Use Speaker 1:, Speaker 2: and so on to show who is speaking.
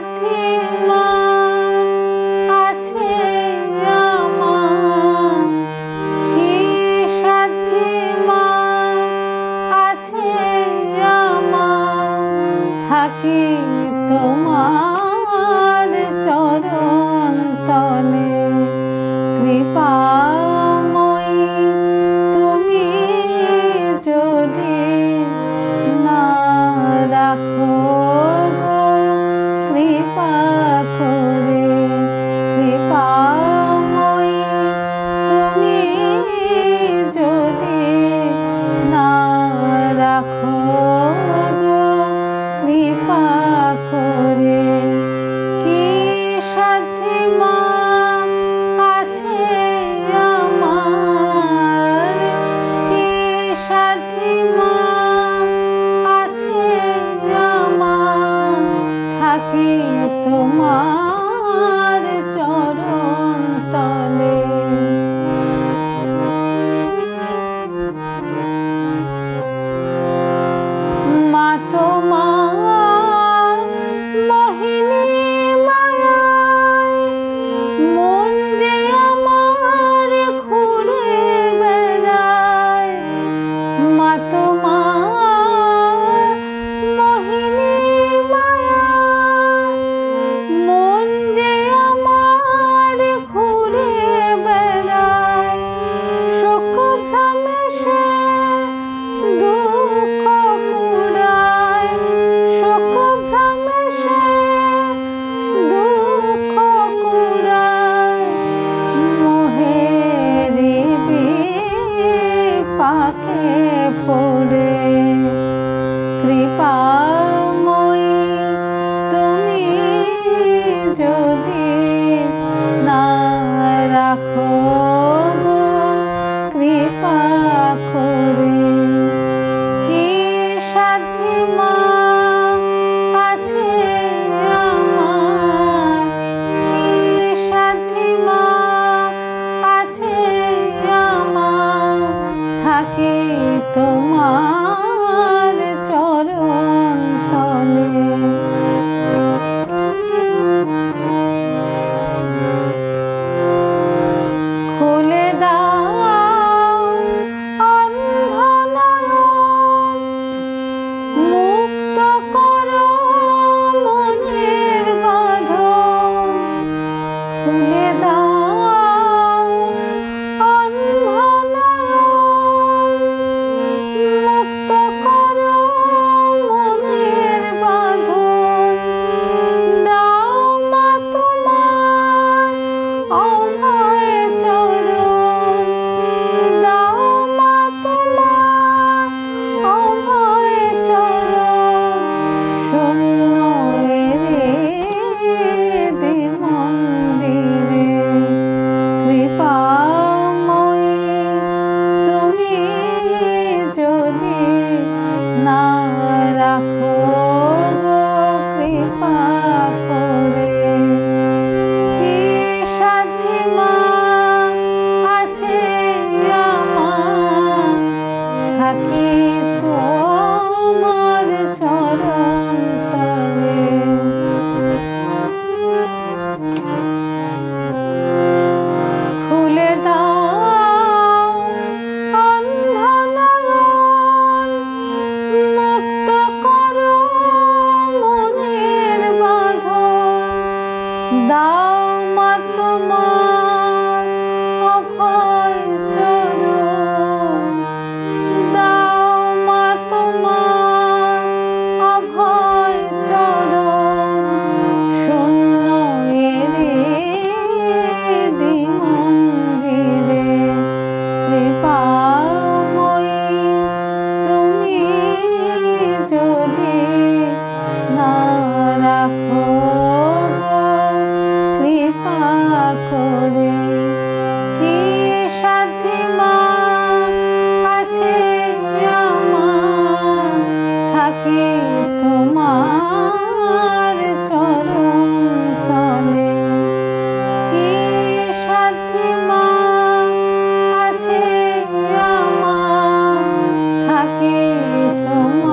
Speaker 1: সাথী মা আছে আমার, কি সাথী মা আছে আমার, থাকি তোমার চরণ তলে। কৃপাময়ী তুমি যদি না রাখো গো কৃপা করে, কৃপাময়ী তুমি যদি না রাখো গো কৃপা করে, কি সাথী মা আছে আমার, কি সাথী মা আছে আমার, থাকি তোমার চরণ তলে। মা তোমার মোহিনী মায়ায় মন যে আমার ঘুরে বেড়ায়, মা তোমার মোহিনী মায়ায় মন যে আমার ঘুরে বেড়ায়, সুখ ভ্রমে সে দুঃখ কুড়ায়, সুখ ভ্রমে সে দুঃখ কুড়ায়, মোহেরি বিপাকে পড়ে। কৃপাময়ী তুমি যদি না রাখো গো কৃপা করে, কি সাথী মা আছে আমার, কি সাথী মা আছে আমার, থাকি তোমার চরণ তলে। খুলে দাও অন্ধ নয়ন, মুক্ত করো মনের বাঁধন, খুলে দাও অন্ধ নয়ন, মুক্ত করো মনের বাঁধন, দাও মা তোমার অভয় চরণ, দাও মা তোমার অভয় চরণ, শূন্য হৃদি মন্দিরে। কৃপাময়ী তুমি যদি না রাখো গো কৃপা করে, কি সাথী মা আছে আমার, থাকি তোমার চরণ তলে। খুলে দাও অন্ধ নয়ন, মুক্ত করো মনের বাঁধন, দাও মা তোমার অভয় চরণ, দাও মা তোমার অভয় চরণ, শূন্য হৃদি মন্দিরে। কৃপাময়ী তুমি যদি না রাখো গো কৃপা করে, কি সাথী মা আছে আমার, থাকি তোমার চরণ তলে। কি সাথী মা আছে আমার, থাকি তোমার